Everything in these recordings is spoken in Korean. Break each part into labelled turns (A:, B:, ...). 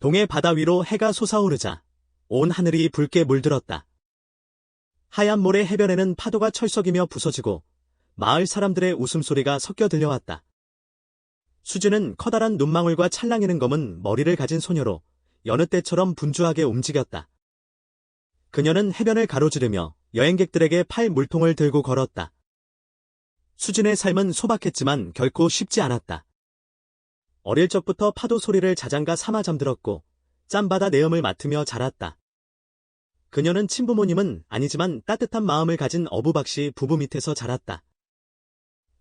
A: 동해 바다 위로 해가 솟아오르자 온 하늘이 붉게 물들었다. 하얀 모래 해변에는 파도가 철썩이며 부서지고 마을 사람들의 웃음소리가 섞여 들려왔다. 수지는 커다란 눈망울과 찰랑이는 검은 머리를 가진 소녀로 여느 때처럼 분주하게 움직였다. 그녀는 해변을 가로지르며 여행객들에게 팔 물통을 들고 걸었다. 수진의 삶은 소박했지만 결코 쉽지 않았다. 어릴 적부터 파도 소리를 자장가 삼아 잠들었고 짬바다 내음을 맡으며 자랐다. 그녀는 친부모님은 아니지만 따뜻한 마음을 가진 어부박씨 부부 밑에서 자랐다.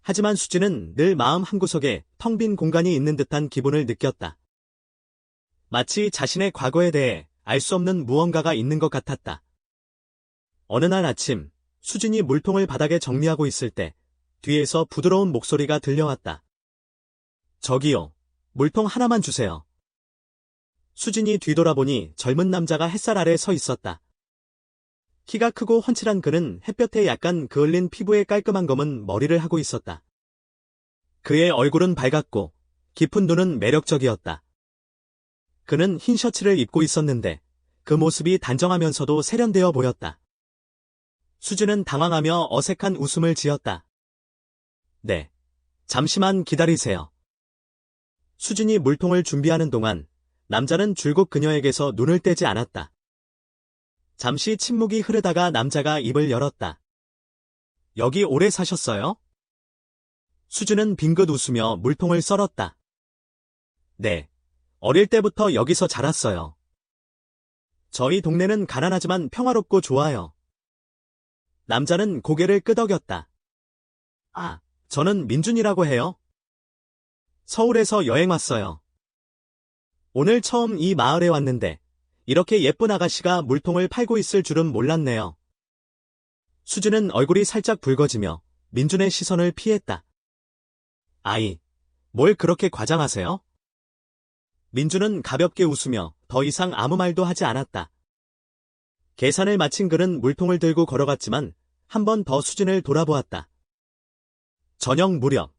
A: 하지만 수지는 늘 마음 한구석에 텅 빈 공간이 있는 듯한 기분을 느꼈다. 마치 자신의 과거에 대해 알 수 없는 무언가가 있는 것 같았다. 어느 날 아침, 수진이 물통을 바닥에 정리하고 있을 때 뒤에서 부드러운 목소리가 들려왔다. 저기요, 물통 하나만 주세요. 수진이 뒤돌아보니 젊은 남자가 햇살 아래 서 있었다. 키가 크고 훤칠한 그는 햇볕에 약간 그을린 피부에 깔끔한 검은 머리를 하고 있었다. 그의 얼굴은 밝았고 깊은 눈은 매력적이었다. 그는 흰 셔츠를 입고 있었는데 그 모습이 단정하면서도 세련되어 보였다. 수진은 당황하며 어색한 웃음을 지었다. 네, 잠시만 기다리세요. 수진이 물통을 준비하는 동안 남자는 줄곧 그녀에게서 눈을 떼지 않았다. 잠시 침묵이 흐르다가 남자가 입을 열었다. 여기 오래 사셨어요? 수진은 빙긋 웃으며 물통을 썰었다. 네, 어릴 때부터 여기서 자랐어요. 저희 동네는 가난하지만 평화롭고 좋아요. 남자는 고개를 끄덕였다. 아, 저는 민준이라고 해요. 서울에서 여행 왔어요. 오늘 처음 이 마을에 왔는데 이렇게 예쁜 아가씨가 물통을 팔고 있을 줄은 몰랐네요. 수지는 얼굴이 살짝 붉어지며 민준의 시선을 피했다. 아이, 뭘 그렇게 과장하세요? 민준은 가볍게 웃으며 더 이상 아무 말도 하지 않았다. 계산을 마친 그는 물통을 들고 걸어갔지만 한 번 더 수진을 돌아보았다. 저녁 무렵.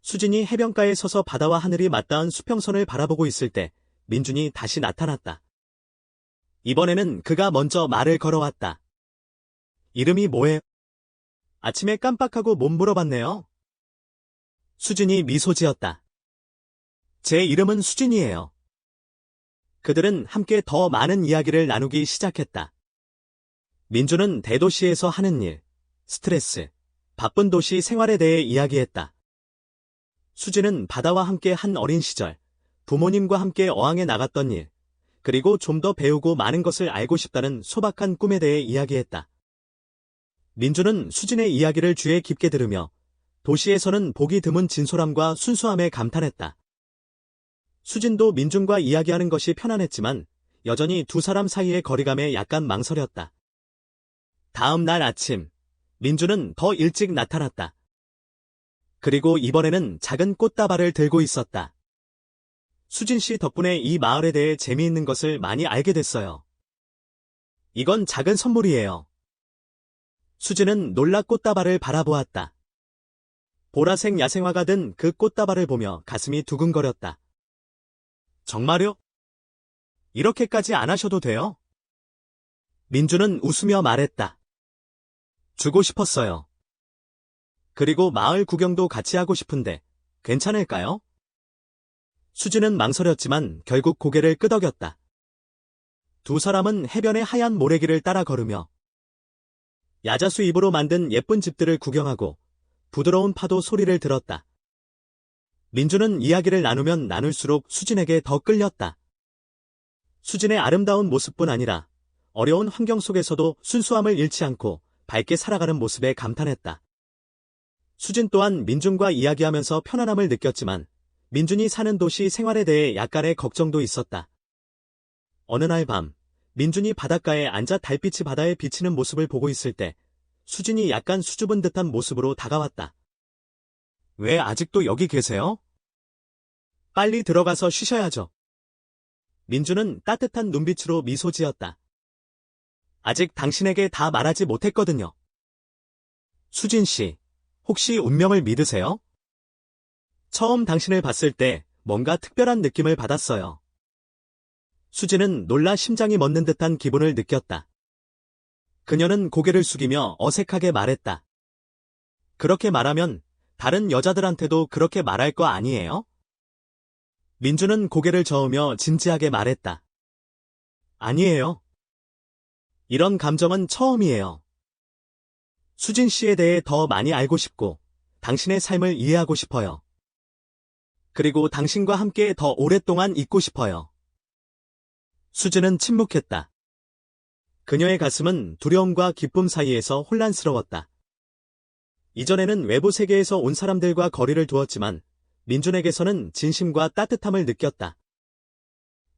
A: 수진이 해변가에 서서 바다와 하늘이 맞닿은 수평선을 바라보고 있을 때 민준이 다시 나타났다. 이번에는 그가 먼저 말을 걸어왔다. 이름이 뭐예요? 아침에 깜빡하고 못 물어봤네요. 수진이 미소 지었다. 제 이름은 수진이에요. 그들은 함께 더 많은 이야기를 나누기 시작했다. 민준은 대도시에서 하는 일, 스트레스, 바쁜 도시 생활에 대해 이야기했다. 수진은 바다와 함께 한 어린 시절, 부모님과 함께 어항에 나갔던 일, 그리고 좀 더 배우고 많은 것을 알고 싶다는 소박한 꿈에 대해 이야기했다. 민준은 수진의 이야기를 귀에 깊게 들으며 도시에서는 보기 드문 진솔함과 순수함에 감탄했다. 수진도 민준과 이야기하는 것이 편안했지만 여전히 두 사람 사이의 거리감에 약간 망설였다. 다음 날 아침, 민준은 더 일찍 나타났다. 그리고 이번에는 작은 꽃다발을 들고 있었다. 수진 씨 덕분에 이 마을에 대해 재미있는 것을 많이 알게 됐어요. 이건 작은 선물이에요. 수진은 놀라 꽃다발을 바라보았다. 보라색 야생화가 든 그 꽃다발을 보며 가슴이 두근거렸다. 정말요? 이렇게까지 안 하셔도 돼요? 민준은 웃으며 말했다. 주고 싶었어요. 그리고 마을 구경도 같이 하고 싶은데 괜찮을까요? 수진은 망설였지만 결국 고개를 끄덕였다. 두 사람은 해변의 하얀 모래길을 따라 걸으며 야자수 잎으로 만든 예쁜 집들을 구경하고 부드러운 파도 소리를 들었다. 민준은 이야기를 나누면 나눌수록 수진에게 더 끌렸다. 수진의 아름다운 모습뿐 아니라 어려운 환경 속에서도 순수함을 잃지 않고 밝게 살아가는 모습에 감탄했다. 수진 또한 민준과 이야기하면서 편안함을 느꼈지만 민준이 사는 도시 생활에 대해 약간의 걱정도 있었다. 어느 날 밤, 민준이 바닷가에 앉아 달빛이 바다에 비치는 모습을 보고 있을 때 수진이 약간 수줍은 듯한 모습으로 다가왔다. 왜 아직도 여기 계세요? 빨리 들어가서 쉬셔야죠. 민준은 따뜻한 눈빛으로 미소 지었다. 아직 당신에게 다 말하지 못했거든요. 수진 씨, 혹시 운명을 믿으세요? 처음 당신을 봤을 때 뭔가 특별한 느낌을 받았어요. 수지는 놀라 심장이 멎는 듯한 기분을 느꼈다. 그녀는 고개를 숙이며 어색하게 말했다. 그렇게 말하면 다른 여자들한테도 그렇게 말할 거 아니에요? 민주는 고개를 저으며 진지하게 말했다. 아니에요. 이런 감정은 처음이에요. 수진 씨에 대해 더 많이 알고 싶고 당신의 삶을 이해하고 싶어요. 그리고 당신과 함께 더 오랫동안 있고 싶어요. 수진은 침묵했다. 그녀의 가슴은 두려움과 기쁨 사이에서 혼란스러웠다. 이전에는 외부 세계에서 온 사람들과 거리를 두었지만 민준에게서는 진심과 따뜻함을 느꼈다.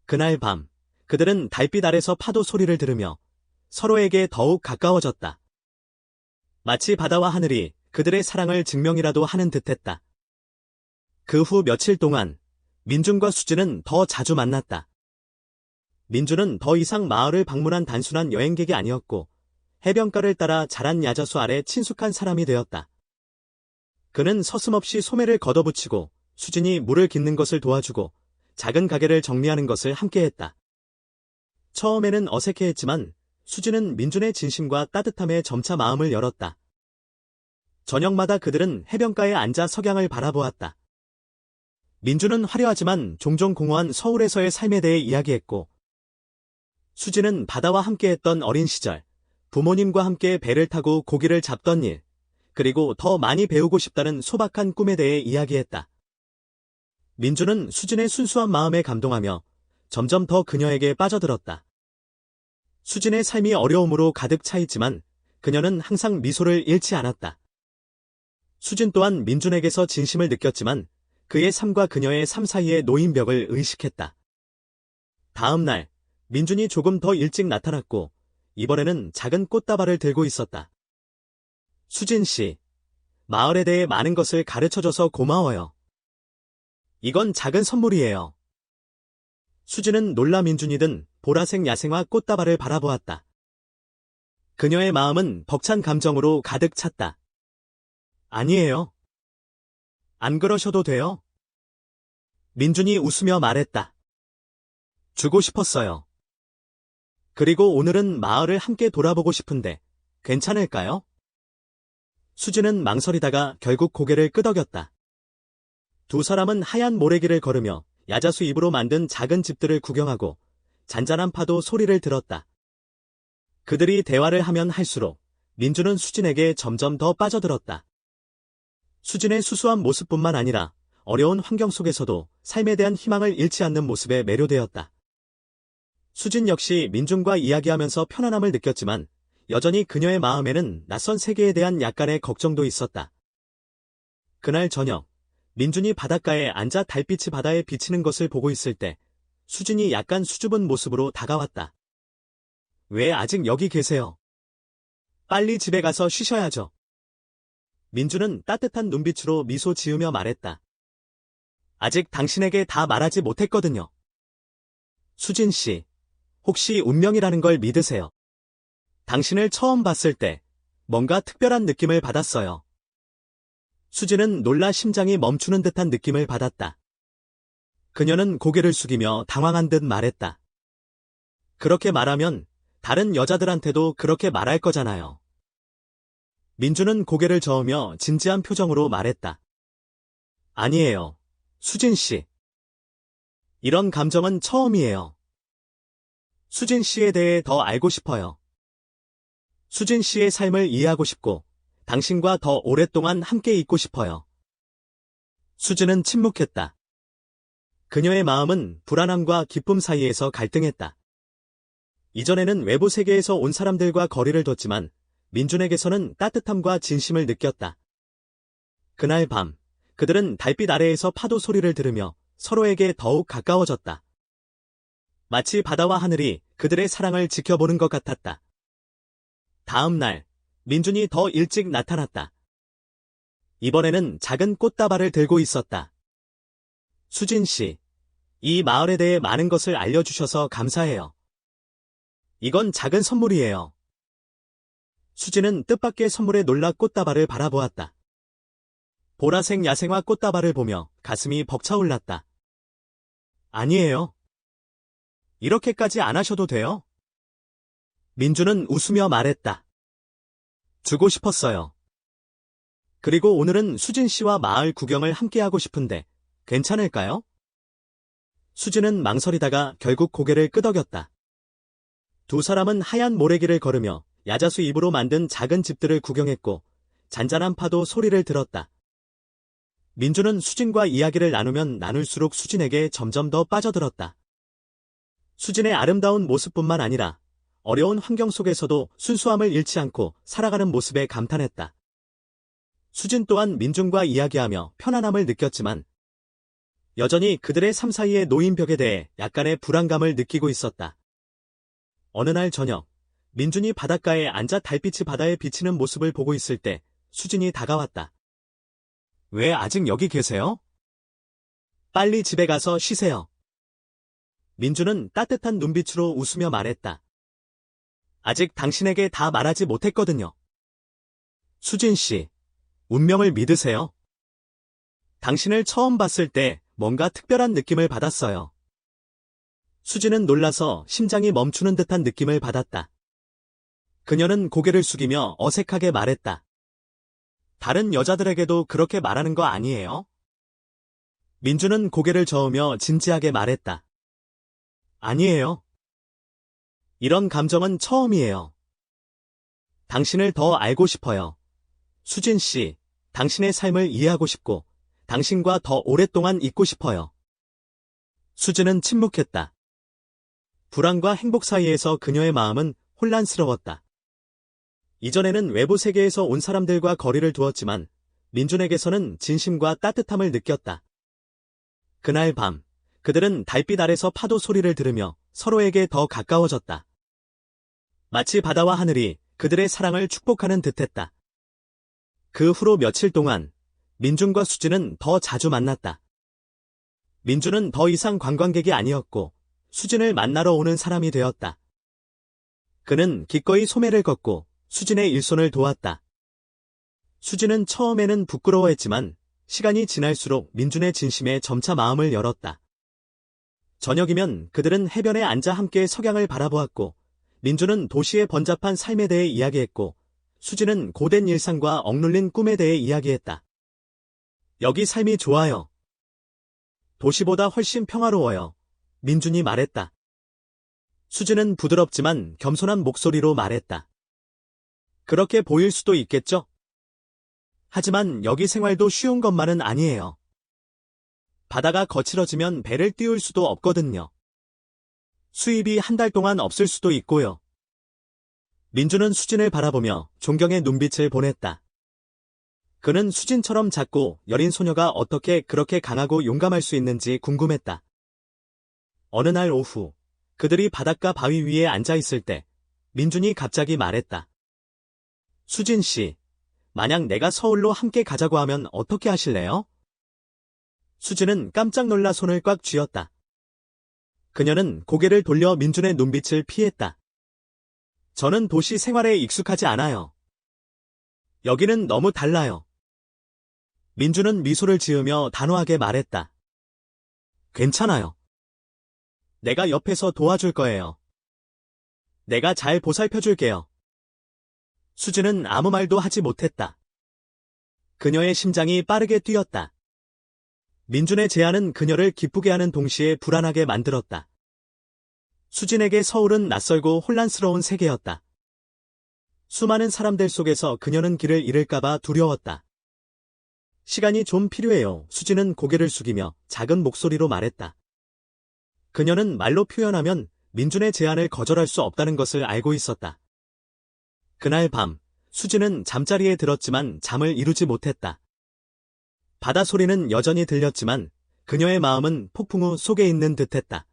A: 그날 밤, 그들은 달빛 아래서 파도 소리를 들으며 서로에게 더욱 가까워졌다. 마치 바다와 하늘이 그들의 사랑을 증명이라도 하는 듯했다. 그 후 며칠 동안 민준과 수지는 더 자주 만났다. 민준은 더 이상 마을을 방문한 단순한 여행객이 아니었고 해변가를 따라 자란 야자수 아래 친숙한 사람이 되었다. 그는 서슴없이 소매를 걷어붙이고 수진이 물을 깃는 것을 도와주고 작은 가게를 정리하는 것을 함께했다. 처음에는 어색해했지만 수진은 민준의 진심과 따뜻함에 점차 마음을 열었다. 저녁마다 그들은 해변가에 앉아 석양을 바라보았다. 민준은 화려하지만 종종 공허한 서울에서의 삶에 대해 이야기했고 수지는 바다와 함께했던 어린 시절, 부모님과 함께 배를 타고 고기를 잡던 일, 그리고 더 많이 배우고 싶다는 소박한 꿈에 대해 이야기했다. 민준은 수진의 순수한 마음에 감동하며 점점 더 그녀에게 빠져들었다. 수진의 삶이 어려움으로 가득 차 있지만 그녀는 항상 미소를 잃지 않았다. 수진 또한 민준에게서 진심을 느꼈지만 그의 삶과 그녀의 삶 사이의 놓인 벽을 의식했다. 다음 날, 민준이 조금 더 일찍 나타났고 이번에는 작은 꽃다발을 들고 있었다. 수진 씨, 마을에 대해 많은 것을 가르쳐줘서 고마워요. 이건 작은 선물이에요. 수진은 놀라 민준이 든 보라색 야생화 꽃다발을 바라보았다. 그녀의 마음은 벅찬 감정으로 가득 찼다. 아니에요. 안 그러셔도 돼요. 민준이 웃으며 말했다. 주고 싶었어요. 그리고 오늘은 마을을 함께 돌아보고 싶은데 괜찮을까요? 수진은 망설이다가 결국 고개를 끄덕였다. 두 사람은 하얀 모래길을 걸으며 야자수 잎으로 만든 작은 집들을 구경하고 잔잔한 파도 소리를 들었다. 그들이 대화를 하면 할수록 민준은 수진에게 점점 더 빠져들었다. 수진의 수수한 모습뿐만 아니라 어려운 환경 속에서도 삶에 대한 희망을 잃지 않는 모습에 매료되었다. 수진 역시 민준과 이야기하면서 편안함을 느꼈지만 여전히 그녀의 마음에는 낯선 세계에 대한 약간의 걱정도 있었다. 그날 저녁, 민준이 바닷가에 앉아 달빛이 바다에 비치는 것을 보고 있을 때 수진이 약간 수줍은 모습으로 다가왔다. 왜 아직 여기 계세요? 빨리 집에 가서 쉬셔야죠. 민준은 따뜻한 눈빛으로 미소 지으며 말했다. 아직 당신에게 다 말하지 못했거든요. 수진 씨, 혹시 운명이라는 걸 믿으세요? 당신을 처음 봤을 때 뭔가 특별한 느낌을 받았어요. 수진은 놀라 심장이 멈추는 듯한 느낌을 받았다. 그녀는 고개를 숙이며 당황한 듯 말했다. 그렇게 말하면 다른 여자들한테도 그렇게 말할 거잖아요. 민준은 고개를 저으며 진지한 표정으로 말했다. 아니에요, 수진 씨. 이런 감정은 처음이에요. 수진 씨에 대해 더 알고 싶어요. 수진 씨의 삶을 이해하고 싶고 당신과 더 오랫동안 함께 있고 싶어요. 수진은 침묵했다. 그녀의 마음은 불안함과 기쁨 사이에서 갈등했다. 이전에는 외부 세계에서 온 사람들과 거리를 뒀지만 민준에게서는 따뜻함과 진심을 느꼈다. 그날 밤, 그들은 달빛 아래에서 파도 소리를 들으며 서로에게 더욱 가까워졌다. 마치 바다와 하늘이 그들의 사랑을 지켜보는 것 같았다. 다음 날, 민준이 더 일찍 나타났다. 이번에는 작은 꽃다발을 들고 있었다. 수진 씨, 이 마을에 대해 많은 것을 알려주셔서 감사해요. 이건 작은 선물이에요. 수진은 뜻밖의 선물에 놀라 꽃다발을 바라보았다. 보라색 야생화 꽃다발을 보며 가슴이 벅차올랐다. 아니에요. 이렇게까지 안 하셔도 돼요. 민주는 웃으며 말했다. 주고 싶었어요. 그리고 오늘은 수진 씨와 마을 구경을 함께 하고 싶은데 괜찮을까요? 수진은 망설이다가 결국 고개를 끄덕였다. 두 사람은 하얀 모래길을 걸으며 야자수 잎으로 만든 작은 집들을 구경했고 잔잔한 파도 소리를 들었다. 민주는 수진과 이야기를 나누면 나눌수록 수진에게 점점 더 빠져들었다. 수진의 아름다운 모습뿐만 아니라 어려운 환경 속에서도 순수함을 잃지 않고 살아가는 모습에 감탄했다. 수진 또한 민준과 이야기하며 편안함을 느꼈지만 여전히 그들의 삶 사이의 놓인 벽에 대해 약간의 불안감을 느끼고 있었다. 어느 날 저녁, 민준이 바닷가에 앉아 달빛이 바다에 비치는 모습을 보고 있을 때 수진이 다가왔다. 왜 아직 여기 계세요? 빨리 집에 가서 쉬세요. 민준은 따뜻한 눈빛으로 웃으며 말했다. 아직 당신에게 다 말하지 못했거든요. 수진 씨, 운명을 믿으세요. 당신을 처음 봤을 때 뭔가 특별한 느낌을 받았어요. 수진은 놀라서 심장이 멈추는 듯한 느낌을 받았다. 그녀는 고개를 숙이며 어색하게 말했다. 다른 여자들에게도 그렇게 말하는 거 아니에요? 민주는 고개를 저으며 진지하게 말했다. 아니에요. 이런 감정은 처음이에요. 당신을 더 알고 싶어요. 수진 씨, 당신의 삶을 이해하고 싶고 당신과 더 오랫동안 있고 싶어요. 수진은 침묵했다. 불안과 행복 사이에서 그녀의 마음은 혼란스러웠다. 이전에는 외부 세계에서 온 사람들과 거리를 두었지만 민준에게서는 진심과 따뜻함을 느꼈다. 그날 밤, 그들은 달빛 아래서 파도 소리를 들으며 서로에게 더 가까워졌다. 마치 바다와 하늘이 그들의 사랑을 축복하는 듯했다. 그 후로 며칠 동안 민준과 수진은 더 자주 만났다. 민준은 더 이상 관광객이 아니었고 수진을 만나러 오는 사람이 되었다. 그는 기꺼이 소매를 걷고 수진의 일손을 도왔다. 수진은 처음에는 부끄러워했지만 시간이 지날수록 민준의 진심에 점차 마음을 열었다. 저녁이면 그들은 해변에 앉아 함께 석양을 바라보았고 민준은 도시의 번잡한 삶에 대해 이야기했고 수진은 고된 일상과 억눌린 꿈에 대해 이야기했다. 여기 삶이 좋아요. 도시보다 훨씬 평화로워요. 민준이 말했다. 수진은 부드럽지만 겸손한 목소리로 말했다. 그렇게 보일 수도 있겠죠? 하지만 여기 생활도 쉬운 것만은 아니에요. 바다가 거칠어지면 배를 띄울 수도 없거든요. 수입이 한 달 동안 없을 수도 있고요. 민준은 수진을 바라보며 존경의 눈빛을 보냈다. 그는 수진처럼 작고 여린 소녀가 어떻게 그렇게 강하고 용감할 수 있는지 궁금했다. 어느 날 오후, 그들이 바닷가 바위 위에 앉아 있을 때 민준이 갑자기 말했다. 수진 씨, 만약 내가 서울로 함께 가자고 하면 어떻게 하실래요? 수진은 깜짝 놀라 손을 꽉 쥐었다. 그녀는 고개를 돌려 민준의 눈빛을 피했다. 저는 도시 생활에 익숙하지 않아요. 여기는 너무 달라요. 민준은 미소를 지으며 단호하게 말했다. 괜찮아요. 내가 옆에서 도와줄 거예요. 내가 잘 보살펴줄게요. 수진은 아무 말도 하지 못했다. 그녀의 심장이 빠르게 뛰었다. 민준의 제안은 그녀를 기쁘게 하는 동시에 불안하게 만들었다. 수진에게 서울은 낯설고 혼란스러운 세계였다. 수많은 사람들 속에서 그녀는 길을 잃을까봐 두려웠다. 시간이 좀 필요해요. 수진은 고개를 숙이며 작은 목소리로 말했다. 그녀는 말로 표현하면 민준의 제안을 거절할 수 없다는 것을 알고 있었다. 그날 밤, 수진은 잠자리에 들었지만 잠을 이루지 못했다. 바다 소리는 여전히 들렸지만 그녀의 마음은 폭풍우 속에 있는 듯했다.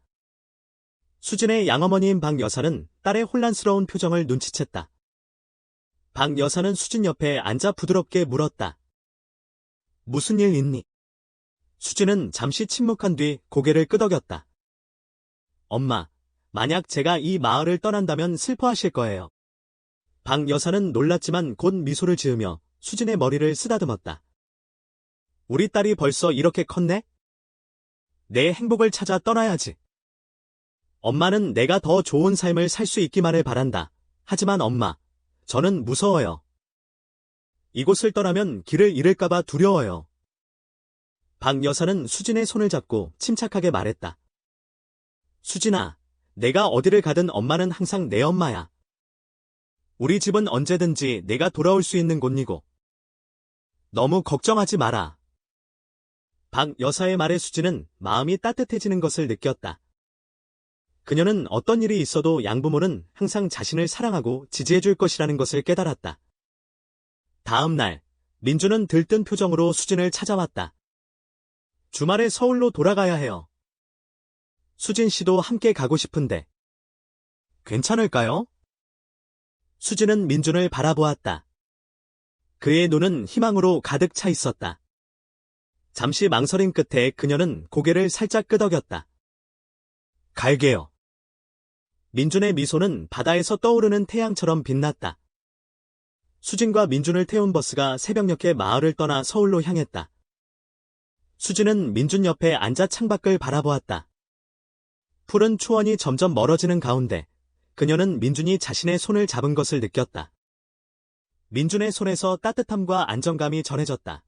A: 수진의 양어머니인 박 여사는 딸의 혼란스러운 표정을 눈치챘다. 박 여사는 수진 옆에 앉아 부드럽게 물었다. 무슨 일 있니? 수진은 잠시 침묵한 뒤 고개를 끄덕였다. 엄마, 만약 제가 이 마을을 떠난다면 슬퍼하실 거예요. 박 여사는 놀랐지만 곧 미소를 지으며 수진의 머리를 쓰다듬었다. 우리 딸이 벌써 이렇게 컸네? 내 행복을 찾아 떠나야지. 엄마는 내가 더 좋은 삶을 살 수 있기만을 바란다. 하지만 엄마, 저는 무서워요. 이곳을 떠나면 길을 잃을까봐 두려워요. 박 여사는 수진의 손을 잡고 침착하게 말했다. 수진아, 내가 어디를 가든 엄마는 항상 내 엄마야. 우리 집은 언제든지 내가 돌아올 수 있는 곳이고. 너무 걱정하지 마라. 박 여사의 말에 수진은 마음이 따뜻해지는 것을 느꼈다. 그녀는 어떤 일이 있어도 양부모는 항상 자신을 사랑하고 지지해줄 것이라는 것을 깨달았다. 다음 날, 민주는 들뜬 표정으로 수진을 찾아왔다. 주말에 서울로 돌아가야 해요. 수진 씨도 함께 가고 싶은데. 괜찮을까요? 수진은 민준을 바라보았다. 그의 눈은 희망으로 가득 차 있었다. 잠시 망설임 끝에 그녀는 고개를 살짝 끄덕였다. 갈게요. 민준의 미소는 바다에서 떠오르는 태양처럼 빛났다. 수진과 민준을 태운 버스가 새벽녘에 마을을 떠나 서울로 향했다. 수진은 민준 옆에 앉아 창밖을 바라보았다. 푸른 초원이 점점 멀어지는 가운데 그녀는 민준이 자신의 손을 잡은 것을 느꼈다. 민준의 손에서 따뜻함과 안정감이 전해졌다.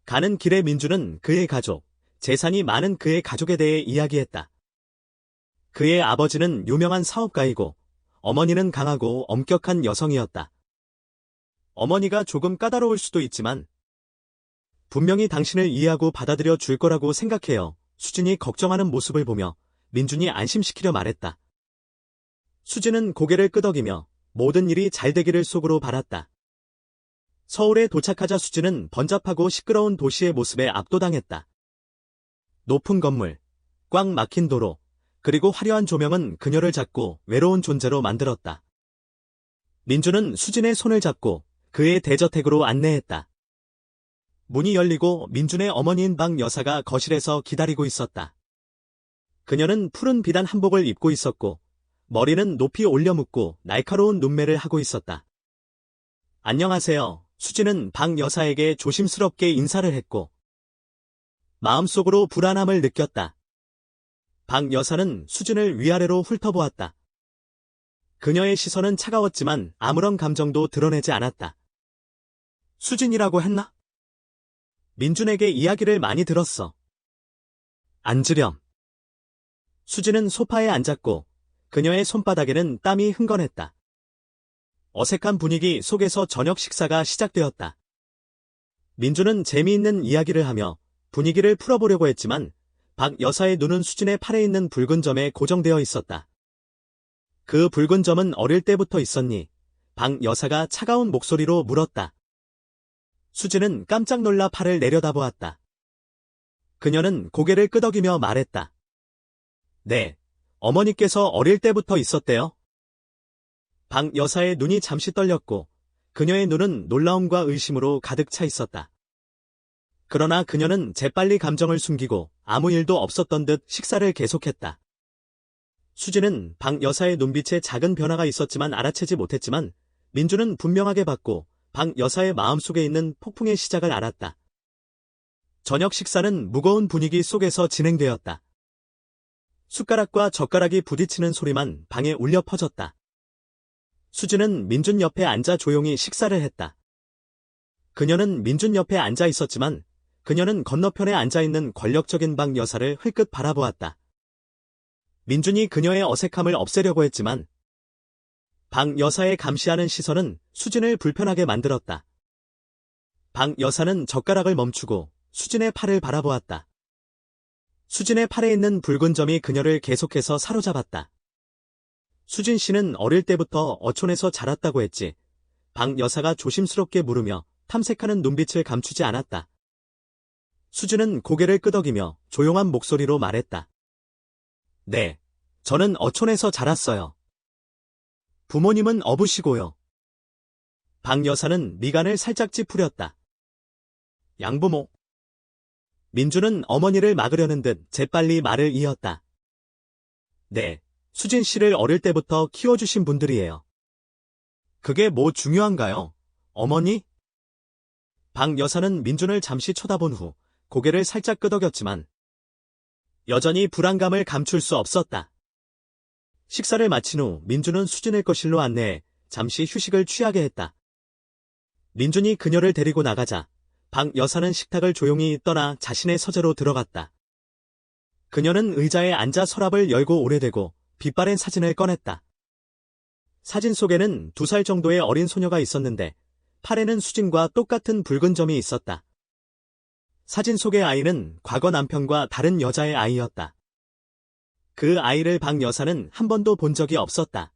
A: 가는 길에 민준은 그의 가족, 재산이 많은 그의 가족에 대해 이야기했다. 그의 아버지는 유명한 사업가이고 어머니는 강하고 엄격한 여성이었다. 어머니가 조금 까다로울 수도 있지만 분명히 당신을 이해하고 받아들여 줄 거라고 생각해요. 수진이 걱정하는 모습을 보며 민준이 안심시키려 말했다. 수진은 고개를 끄덕이며 모든 일이 잘 되기를 속으로 바랐다. 서울에 도착하자 수진은 번잡하고 시끄러운 도시의 모습에 압도당했다. 높은 건물, 꽉 막힌 도로, 그리고 화려한 조명은 그녀를 자꾸 외로운 존재로 만들었다. 민준은 수진의 손을 잡고 그의 대저택으로 안내했다. 문이 열리고 민준의 어머니인 박 여사가 거실에서 기다리고 있었다. 그녀는 푸른 비단 한복을 입고 있었고 머리는 높이 올려 묶고 날카로운 눈매를 하고 있었다. 안녕하세요. 수진은 박 여사에게 조심스럽게 인사를 했고 마음속으로 불안함을 느꼈다. 박 여사는 수진을 위아래로 훑어보았다. 그녀의 시선은 차가웠지만 아무런 감정도 드러내지 않았다. 수진이라고 했나? 민준에게 이야기를 많이 들었어. 앉으렴. 수진은 소파에 앉았고 그녀의 손바닥에는 땀이 흥건했다. 어색한 분위기 속에서 저녁 식사가 시작되었다. 민준은 재미있는 이야기를 하며 분위기를 풀어보려고 했지만 박 여사의 눈은 수진의 팔에 있는 붉은 점에 고정되어 있었다. 그 붉은 점은 어릴 때부터 있었니? 박 여사가 차가운 목소리로 물었다. 수진은 깜짝 놀라 팔을 내려다보았다. 그녀는 고개를 끄덕이며 말했다. 네, 어머니께서 어릴 때부터 있었대요. 박 여사의 눈이 잠시 떨렸고 그녀의 눈은 놀라움과 의심으로 가득 차 있었다. 그러나 그녀는 재빨리 감정을 숨기고 아무 일도 없었던 듯 식사를 계속했다. 수진은 박 여사의 눈빛에 작은 변화가 있었지만 알아채지 못했지만 민준은 분명하게 봤고 박 여사의 마음속에 있는 폭풍의 시작을 알았다. 저녁 식사는 무거운 분위기 속에서 진행되었다. 숟가락과 젓가락이 부딪히는 소리만 방에 울려 퍼졌다. 수진은 민준 옆에 앉아 조용히 식사를 했다. 그녀는 민준 옆에 앉아 있었지만 그녀는 건너편에 앉아있는 권력적인 박 여사를 흘끗 바라보았다. 민준이 그녀의 어색함을 없애려고 했지만 박 여사의 감시하는 시선은 수진을 불편하게 만들었다. 박 여사는 젓가락을 멈추고 수진의 팔을 바라보았다. 수진의 팔에 있는 붉은 점이 그녀를 계속해서 사로잡았다. 수진 씨는 어릴 때부터 어촌에서 자랐다고 했지. 박 여사가 조심스럽게 물으며 탐색하는 눈빛을 감추지 않았다. 수진은 고개를 끄덕이며 조용한 목소리로 말했다. 네, 저는 어촌에서 자랐어요. 부모님은 어부시고요. 박 여사는 미간을 살짝 찌푸렸다. 양부모. 민준은 어머니를 막으려는 듯 재빨리 말을 이었다. 네, 수진 씨를 어릴 때부터 키워주신 분들이에요. 그게 뭐 중요한가요? 어머니? 박 여사는 민준을 잠시 쳐다본 후 고개를 살짝 끄덕였지만 여전히 불안감을 감출 수 없었다. 식사를 마친 후 민준은 수진을 거실로 안내해 잠시 휴식을 취하게 했다. 민준이 그녀를 데리고 나가자 박 여사는 식탁을 조용히 떠나 자신의 서재로 들어갔다. 그녀는 의자에 앉아 서랍을 열고 오래되고 빛바랜 사진을 꺼냈다. 사진 속에는 2살 정도의 어린 소녀가 있었는데 팔에는 수진과 똑같은 붉은 점이 있었다. 사진 속의 아이는 과거 남편과 다른 여자의 아이였다. 그 아이를 박 여사는 한 번도 본 적이 없었다.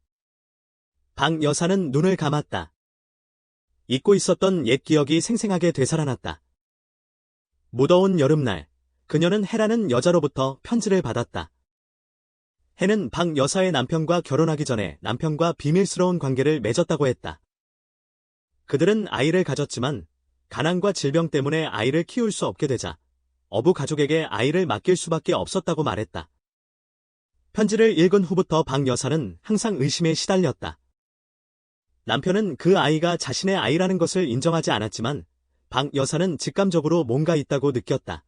A: 박 여사는 눈을 감았다. 잊고 있었던 옛 기억이 생생하게 되살아났다. 무더운 여름날, 그녀는 해라는 여자로부터 편지를 받았다. 해는 박 여사의 남편과 결혼하기 전에 남편과 비밀스러운 관계를 맺었다고 했다. 그들은 아이를 가졌지만 가난과 질병 때문에 아이를 키울 수 없게 되자 어부 가족에게 아이를 맡길 수밖에 없었다고 말했다. 편지를 읽은 후부터 박 여사는 항상 의심에 시달렸다. 남편은 그 아이가 자신의 아이라는 것을 인정하지 않았지만 박 여사는 직감적으로 뭔가 있다고 느꼈다.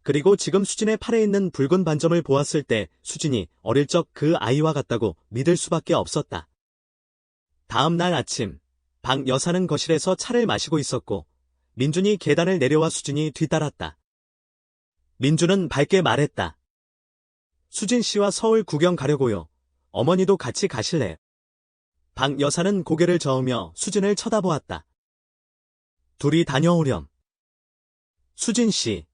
A: 그리고 지금 수진의 팔에 있는 붉은 반점을 보았을 때 수진이 어릴 적 그 아이와 같다고 믿을 수밖에 없었다. 다음 날 아침, 박 여사는 거실에서 차를 마시고 있었고 민준이 계단을 내려와 수진이 뒤따랐다. 민준은 밝게 말했다. 수진 씨와 서울 구경 가려고요. 어머니도 같이 가실래요? 박 여사는 고개를 저으며 수진을 쳐다보았다. 둘이 다녀오렴. 수진 씨,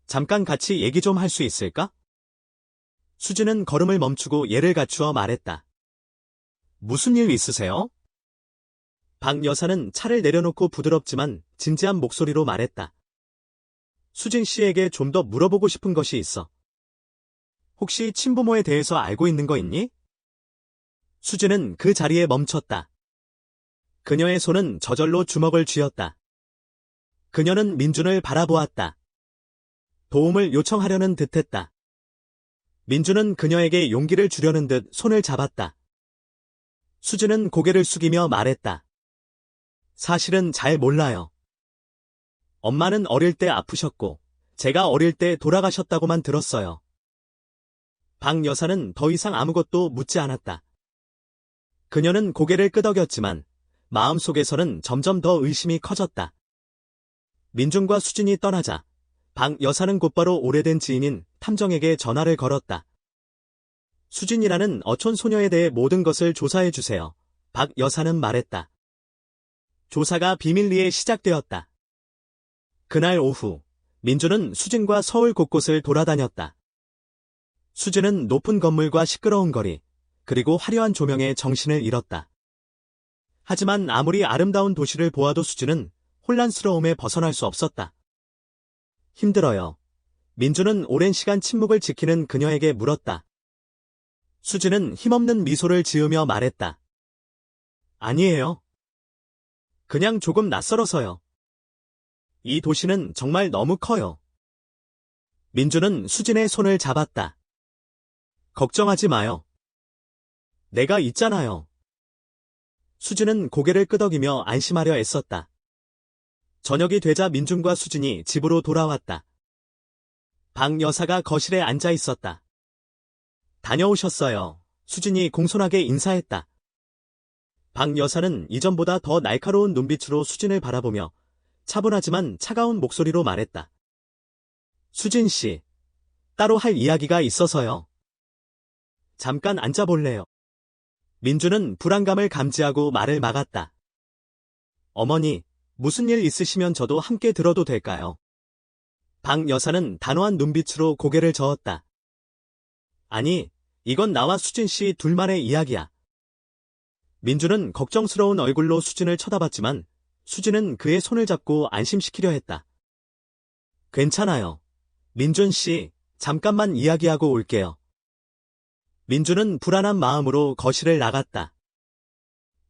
A: 잠깐 같이 얘기 좀 할 수 있을까? 수진은 걸음을 멈추고 예를 갖추어 말했다. 무슨 일 있으세요? 박 여사는 차를 내려놓고 부드럽지만 진지한 목소리로 말했다. 수진 씨에게 좀 더 물어보고 싶은 것이 있어. 혹시 친부모에 대해서 알고 있는 거 있니? 수진은 그 자리에 멈췄다. 그녀의 손은 저절로 주먹을 쥐었다. 그녀는 민준을 바라보았다. 도움을 요청하려는 듯했다. 민준은 그녀에게 용기를 주려는 듯 손을 잡았다. 수진은 고개를 숙이며 말했다. 사실은 잘 몰라요. 엄마는 어릴 때 아프셨고 제가 어릴 때 돌아가셨다고만 들었어요. 박 여사는 더 이상 아무것도 묻지 않았다. 그녀는 고개를 끄덕였지만 마음속에서는 점점 더 의심이 커졌다. 민준과 수진이 떠나자 박 여사는 곧바로 오래된 지인인 탐정에게 전화를 걸었다. 수진이라는 어촌 소녀에 대해 모든 것을 조사해 주세요. 박 여사는 말했다. 조사가 비밀리에 시작되었다. 그날 오후, 민준은 수진과 서울 곳곳을 돌아다녔다. 수진은 높은 건물과 시끄러운 거리, 그리고 화려한 조명에 정신을 잃었다. 하지만 아무리 아름다운 도시를 보아도 수진은 혼란스러움에 벗어날 수 없었다. 힘들어요. 민준은 오랜 시간 침묵을 지키는 그녀에게 물었다. 수진은 힘없는 미소를 지으며 말했다. 아니에요. 그냥 조금 낯설어서요. 이 도시는 정말 너무 커요. 민준은 수진의 손을 잡았다. 걱정하지 마요. 내가 있잖아요. 수진은 고개를 끄덕이며 안심하려 애썼다. 저녁이 되자 민준과 수진이 집으로 돌아왔다. 박 여사가 거실에 앉아 있었다. 다녀오셨어요. 수진이 공손하게 인사했다. 박 여사는 이전보다 더 날카로운 눈빛으로 수진을 바라보며 차분하지만 차가운 목소리로 말했다. 수진 씨, 따로 할 이야기가 있어서요. 잠깐 앉아볼래요? 민준은 불안감을 감지하고 말을 막았다. 어머니, 무슨 일 있으시면 저도 함께 들어도 될까요? 박 여사는 단호한 눈빛으로 고개를 저었다. 아니, 이건 나와 수진 씨 둘만의 이야기야. 민준은 걱정스러운 얼굴로 수진을 쳐다봤지만 수진은 그의 손을 잡고 안심시키려 했다. 괜찮아요. 민준 씨, 잠깐만 이야기하고 올게요. 민준은 불안한 마음으로 거실을 나갔다.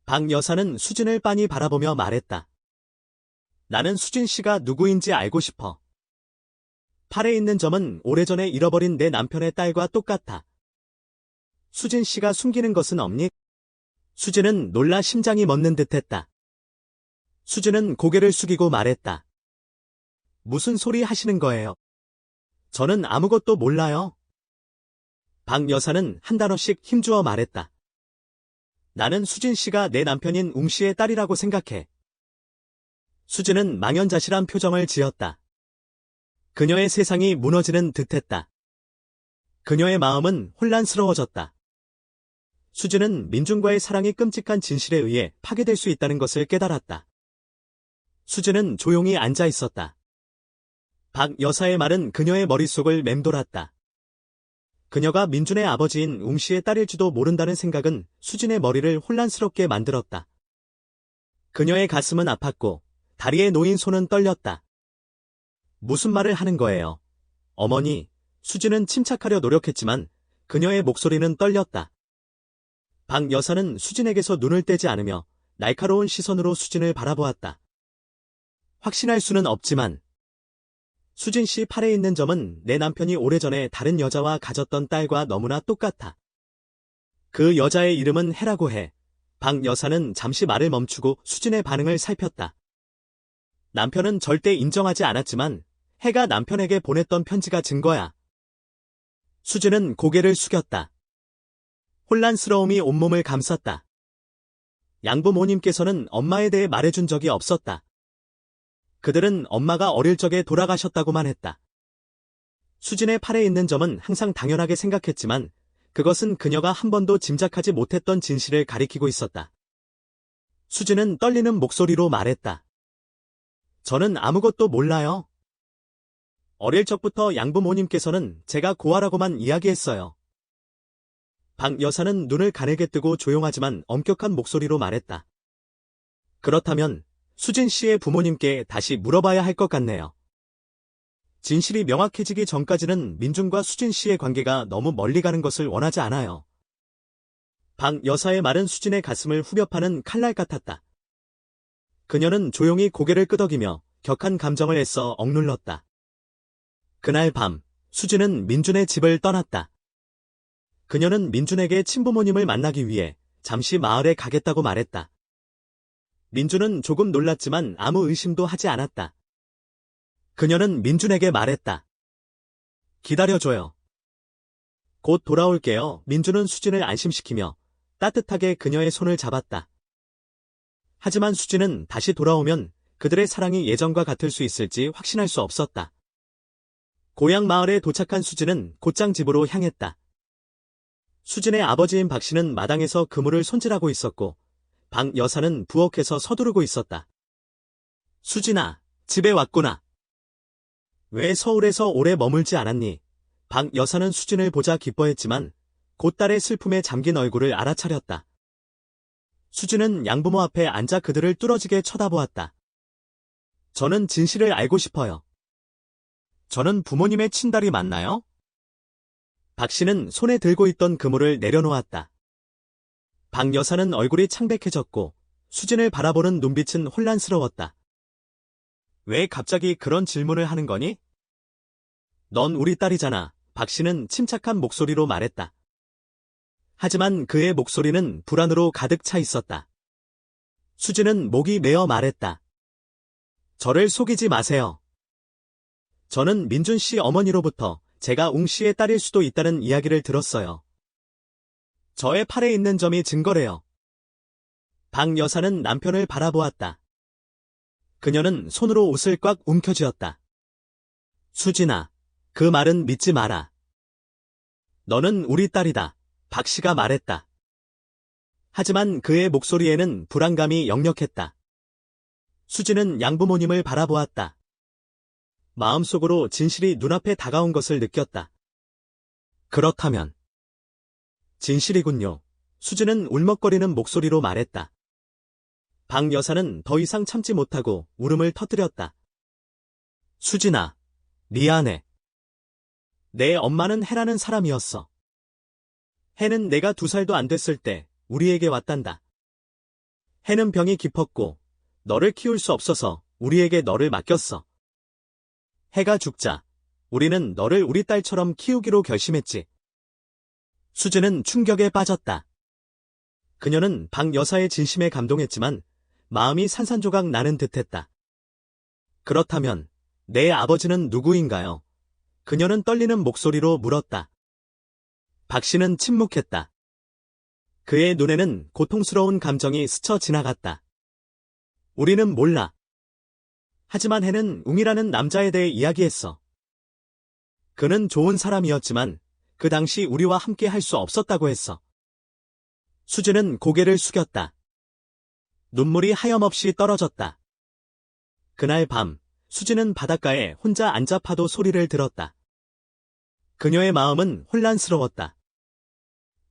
A: 박 여사는 수진을 빤히 바라보며 말했다. 나는 수진 씨가 누구인지 알고 싶어. 팔에 있는 점은 오래전에 잃어버린 내 남편의 딸과 똑같아. 수진 씨가 숨기는 것은 없니? 수진은 놀라 심장이 멎는 듯했다. 수진은 고개를 숙이고 말했다. 무슨 소리 하시는 거예요? 저는 아무것도 몰라요. 박 여사는 한 단어씩 힘주어 말했다. 나는 수진 씨가 내 남편인 웅 씨의 딸이라고 생각해. 수진은 망연자실한 표정을 지었다. 그녀의 세상이 무너지는 듯했다. 그녀의 마음은 혼란스러워졌다. 수진은 민준과의 사랑이 끔찍한 진실에 의해 파괴될 수 있다는 것을 깨달았다. 수진은 조용히 앉아 있었다. 박 여사의 말은 그녀의 머릿속을 맴돌았다. 그녀가 민준의 아버지인 웅 씨의 딸일지도 모른다는 생각은 수진의 머리를 혼란스럽게 만들었다. 그녀의 가슴은 아팠고 다리에 놓인 손은 떨렸다. 무슨 말을 하는 거예요? 어머니, 수진은 침착하려 노력했지만 그녀의 목소리는 떨렸다. 박 여사는 수진에게서 눈을 떼지 않으며 날카로운 시선으로 수진을 바라보았다. 확신할 수는 없지만 수진 씨 팔에 있는 점은 내 남편이 오래전에 다른 여자와 가졌던 딸과 너무나 똑같아. 그 여자의 이름은 해라고 해. 박 여사는 잠시 말을 멈추고 수진의 반응을 살폈다. 남편은 절대 인정하지 않았지만 해가 남편에게 보냈던 편지가 증거야. 수진은 고개를 숙였다. 혼란스러움이 온몸을 감쌌다. 양부모님께서는 엄마에 대해 말해준 적이 없었다. 그들은 엄마가 어릴 적에 돌아가셨다고만 했다. 수진의 팔에 있는 점은 항상 당연하게 생각했지만 그것은 그녀가 한 번도 짐작하지 못했던 진실을 가리키고 있었다. 수진은 떨리는 목소리로 말했다. 저는 아무것도 몰라요. 어릴 적부터 양부모님께서는 제가 고아라고만 이야기했어요. 박 여사는 눈을 가늘게 뜨고 조용하지만 엄격한 목소리로 말했다. 그렇다면 수진 씨의 부모님께 다시 물어봐야 할 것 같네요. 진실이 명확해지기 전까지는 민준과 수진 씨의 관계가 너무 멀리 가는 것을 원하지 않아요. 박 여사의 말은 수진의 가슴을 후벼 파는 칼날 같았다. 그녀는 조용히 고개를 끄덕이며 격한 감정을 애써 억눌렀다. 그날 밤, 수진은 민준의 집을 떠났다. 그녀는 민준에게 친부모님을 만나기 위해 잠시 마을에 가겠다고 말했다. 민준은 조금 놀랐지만 아무 의심도 하지 않았다. 그녀는 민준에게 말했다. 기다려줘요. 곧 돌아올게요. 민준은 수진을 안심시키며 따뜻하게 그녀의 손을 잡았다. 하지만 수진은 다시 돌아오면 그들의 사랑이 예전과 같을 수 있을지 확신할 수 없었다. 고향 마을에 도착한 수진은 곧장 집으로 향했다. 수진의 아버지인 박 씨는 마당에서 그물을 손질하고 있었고 박 여사는 부엌에서 서두르고 있었다. 수진아, 집에 왔구나. 왜 서울에서 오래 머물지 않았니? 박 여사는 수진을 보자 기뻐했지만 곧 딸의 슬픔에 잠긴 얼굴을 알아차렸다. 수진은 양부모 앞에 앉아 그들을 뚫어지게 쳐다보았다. 저는 진실을 알고 싶어요. 저는 부모님의 친딸이 맞나요? 박 씨는 손에 들고 있던 그물을 내려놓았다. 박 여사는 얼굴이 창백해졌고 수진을 바라보는 눈빛은 혼란스러웠다. 왜 갑자기 그런 질문을 하는 거니? 넌 우리 딸이잖아. 박 씨는 침착한 목소리로 말했다. 하지만 그의 목소리는 불안으로 가득 차 있었다. 수진은 목이 메어 말했다. 저를 속이지 마세요. 저는 민준 씨 어머니로부터 제가 웅 씨의 딸일 수도 있다는 이야기를 들었어요. 저의 팔에 있는 점이 증거래요. 박 여사는 남편을 바라보았다. 그녀는 손으로 옷을 꽉 움켜쥐었다. 수진아, 그 말은 믿지 마라. 너는 우리 딸이다. 박 씨가 말했다. 하지만 그의 목소리에는 불안감이 역력했다. 수진은 양부모님을 바라보았다. 마음속으로 진실이 눈앞에 다가온 것을 느꼈다. 그렇다면 진실이군요. 수진은 울먹거리는 목소리로 말했다. 박 여사는 더 이상 참지 못하고 울음을 터뜨렸다. 수진아, 미안해. 내 엄마는 해라는 사람이었어. 해는 내가 2살도 안 됐을 때 우리에게 왔단다. 해는 병이 깊었고 너를 키울 수 없어서 우리에게 너를 맡겼어. 해가 죽자 우리는 너를 우리 딸처럼 키우기로 결심했지. 수진은 충격에 빠졌다. 그녀는 박 여사의 진심에 감동했지만 마음이 산산조각 나는 듯했다. 그렇다면 내 아버지는 누구인가요? 그녀는 떨리는 목소리로 물었다. 박 씨는 침묵했다. 그의 눈에는 고통스러운 감정이 스쳐 지나갔다. 우리는 몰라. 하지만 해는 웅이라는 남자에 대해 이야기했어. 그는 좋은 사람이었지만 그 당시 우리와 함께 할 수 없었다고 했어. 수지는 고개를 숙였다. 눈물이 하염없이 떨어졌다. 그날 밤, 수지는 바닷가에 혼자 앉아 파도 소리를 들었다. 그녀의 마음은 혼란스러웠다.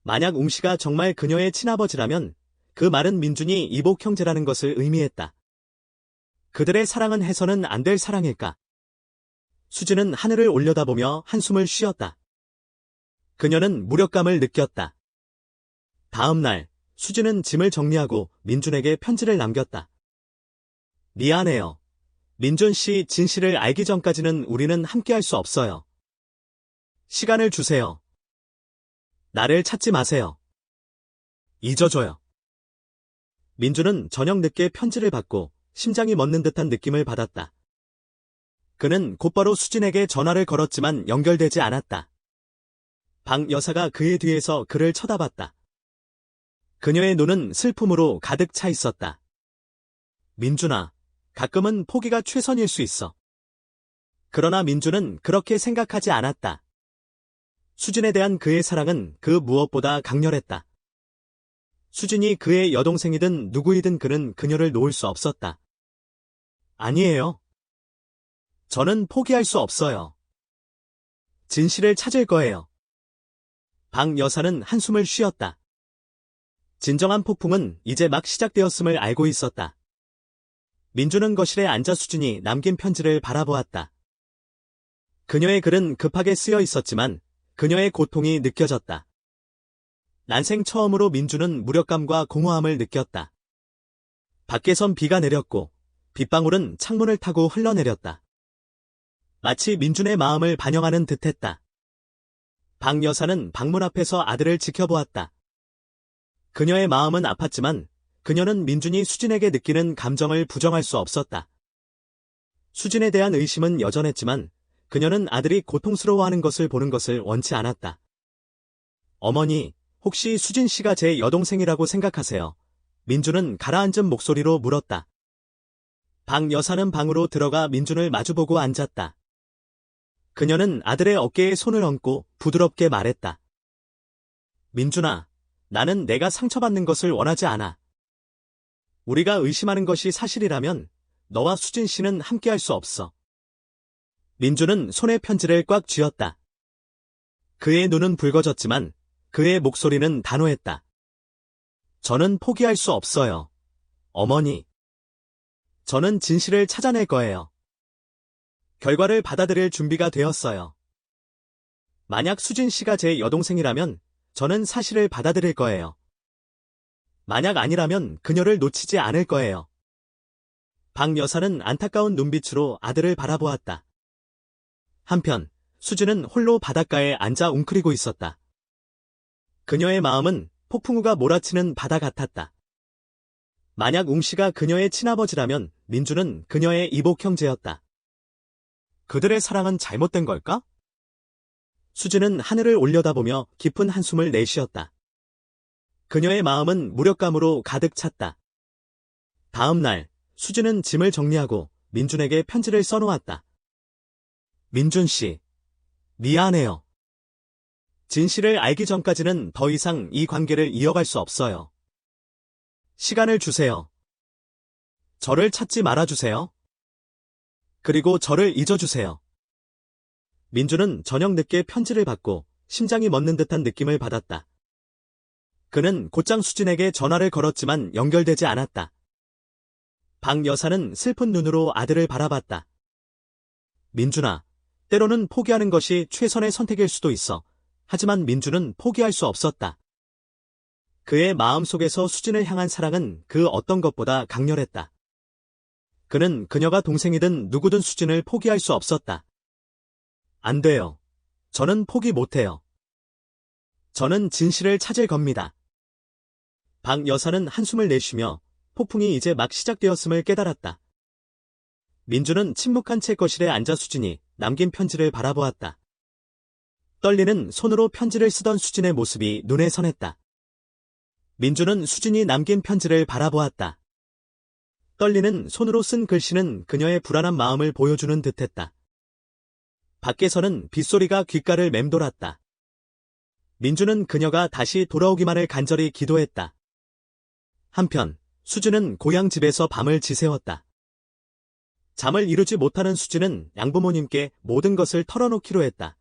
A: 만약 웅씨가 정말 그녀의 친아버지라면 그 말은 민준이 이복 형제라는 것을 의미했다. 그들의 사랑은 해서는 안 될 사랑일까? 수지는 하늘을 올려다보며 한숨을 쉬었다. 그녀는 무력감을 느꼈다. 다음 날, 수지는 짐을 정리하고 민준에게 편지를 남겼다. 미안해요. 민준 씨 진실을 알기 전까지는 우리는 함께할 수 없어요. 시간을 주세요. 나를 찾지 마세요. 잊어줘요. 민준은 저녁 늦게 편지를 받고 심장이 멎는 듯한 느낌을 받았다. 그는 곧바로 수진에게 전화를 걸었지만 연결되지 않았다. 박 여사가 그의 뒤에서 그를 쳐다봤다. 그녀의 눈은 슬픔으로 가득 차 있었다. 민준아, 가끔은 포기가 최선일 수 있어. 그러나 민준은 그렇게 생각하지 않았다. 수진에 대한 그의 사랑은 그 무엇보다 강렬했다. 수진이 그의 여동생이든 누구이든 그는 그녀를 놓을 수 없었다. 아니에요. 저는 포기할 수 없어요. 진실을 찾을 거예요. 박 여사는 한숨을 쉬었다. 진정한 폭풍은 이제 막 시작되었음을 알고 있었다. 민준은 거실에 앉아 수진이 남긴 편지를 바라보았다. 그녀의 글은 급하게 쓰여 있었지만 그녀의 고통이 느껴졌다. 난생 처음으로 민준은 무력감과 공허함을 느꼈다. 밖에선 비가 내렸고 빗방울은 창문을 타고 흘러내렸다. 마치 민준의 마음을 반영하는 듯했다. 박 여사는 방문 앞에서 아들을 지켜보았다. 그녀의 마음은 아팠지만 그녀는 민준이 수진에게 느끼는 감정을 부정할 수 없었다. 수진에 대한 의심은 여전했지만 그녀는 아들이 고통스러워하는 것을 보는 것을 원치 않았다. 어머니, 혹시 수진 씨가 제 여동생이라고 생각하세요? 민준은 가라앉은 목소리로 물었다. 박 여사는 방으로 들어가 민준을 마주보고 앉았다. 그녀는 아들의 어깨에 손을 얹고 부드럽게 말했다. 민준아, 나는 내가 상처받는 것을 원하지 않아. 우리가 의심하는 것이 사실이라면 너와 수진 씨는 함께할 수 없어. 민준은 손에 편지를 꽉 쥐었다. 그의 눈은 붉어졌지만 그의 목소리는 단호했다. 저는 포기할 수 없어요. 어머니. 저는 진실을 찾아낼 거예요. 결과를 받아들일 준비가 되었어요. 만약 수진 씨가 제 여동생이라면 저는 사실을 받아들일 거예요. 만약 아니라면 그녀를 놓치지 않을 거예요. 박 여사는 안타까운 눈빛으로 아들을 바라보았다. 한편 수진은 홀로 바닷가에 앉아 웅크리고 있었다. 그녀의 마음은 폭풍우가 몰아치는 바다 같았다. 만약 웅씨가 그녀의 친아버지라면 민준은 그녀의 이복 형제였다. 그들의 사랑은 잘못된 걸까? 수진은 하늘을 올려다보며 깊은 한숨을 내쉬었다. 그녀의 마음은 무력감으로 가득 찼다. 다음 날 수진은 짐을 정리하고 민준에게 편지를 써놓았다. 민준 씨, 미안해요. 진실을 알기 전까지는 더 이상 이 관계를 이어갈 수 없어요. 시간을 주세요. 저를 찾지 말아주세요. 그리고 저를 잊어주세요. 민준은 저녁 늦게 편지를 받고 심장이 멎는 듯한 느낌을 받았다. 그는 곧장 수진에게 전화를 걸었지만 연결되지 않았다. 박 여사는 슬픈 눈으로 아들을 바라봤다. 민준아, 때로는 포기하는 것이 최선의 선택일 수도 있어. 하지만 민준은 포기할 수 없었다. 그의 마음속에서 수진을 향한 사랑은 그 어떤 것보다 강렬했다. 그는 그녀가 동생이든 누구든 수진을 포기할 수 없었다. 안 돼요. 저는 포기 못해요. 저는 진실을 찾을 겁니다. 박 여사는 한숨을 내쉬며 폭풍이 이제 막 시작되었음을 깨달았다. 민준은 침묵한 채 거실에 앉아 수진이 남긴 편지를 바라보았다. 떨리는 손으로 편지를 쓰던 수진의 모습이 눈에 선했다. 민주는 수진이 남긴 편지를 바라보았다. 떨리는 손으로 쓴 글씨는 그녀의 불안한 마음을 보여주는 듯했다. 밖에서는 빗소리가 귓가를 맴돌았다. 민주는 그녀가 다시 돌아오기만을 간절히 기도했다. 한편 수진은 고향 집에서 밤을 지새웠다. 잠을 이루지 못하는 수진은 양부모님께 모든 것을 털어놓기로 했다.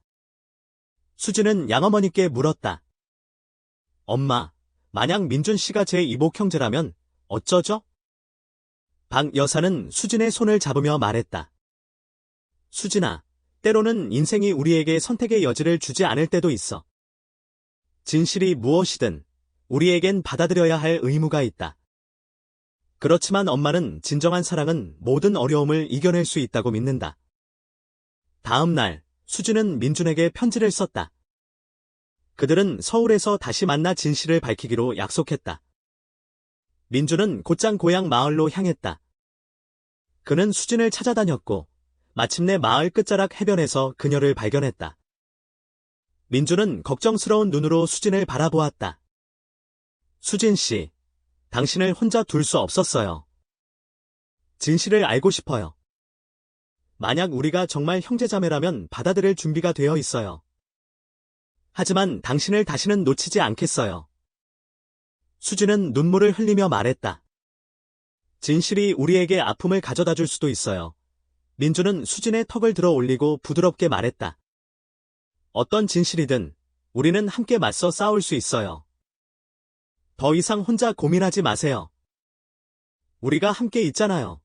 A: 수진은 양어머니께 물었다. 엄마, 만약 민준 씨가 제 이복 형제라면 어쩌죠? 박 여사는 수진의 손을 잡으며 말했다. 수진아, 때로는 인생이 우리에게 선택의 여지를 주지 않을 때도 있어. 진실이 무엇이든 우리에겐 받아들여야 할 의무가 있다. 그렇지만 엄마는 진정한 사랑은 모든 어려움을 이겨낼 수 있다고 믿는다. 다음 날, 수진은 민준에게 편지를 썼다. 그들은 서울에서 다시 만나 진실을 밝히기로 약속했다. 민준은 곧장 고향 마을로 향했다. 그는 수진을 찾아다녔고 마침내 마을 끝자락 해변에서 그녀를 발견했다. 민준은 걱정스러운 눈으로 수진을 바라보았다. 수진 씨, 당신을 혼자 둘 수 없었어요. 진실을 알고 싶어요. 만약 우리가 정말 형제자매라면 받아들일 준비가 되어 있어요. 하지만 당신을 다시는 놓치지 않겠어요. 수진은 눈물을 흘리며 말했다. 진실이 우리에게 아픔을 가져다 줄 수도 있어요. 민주는 수진의 턱을 들어 올리고 부드럽게 말했다. 어떤 진실이든 우리는 함께 맞서 싸울 수 있어요. 더 이상 혼자 고민하지 마세요. 우리가 함께 있잖아요.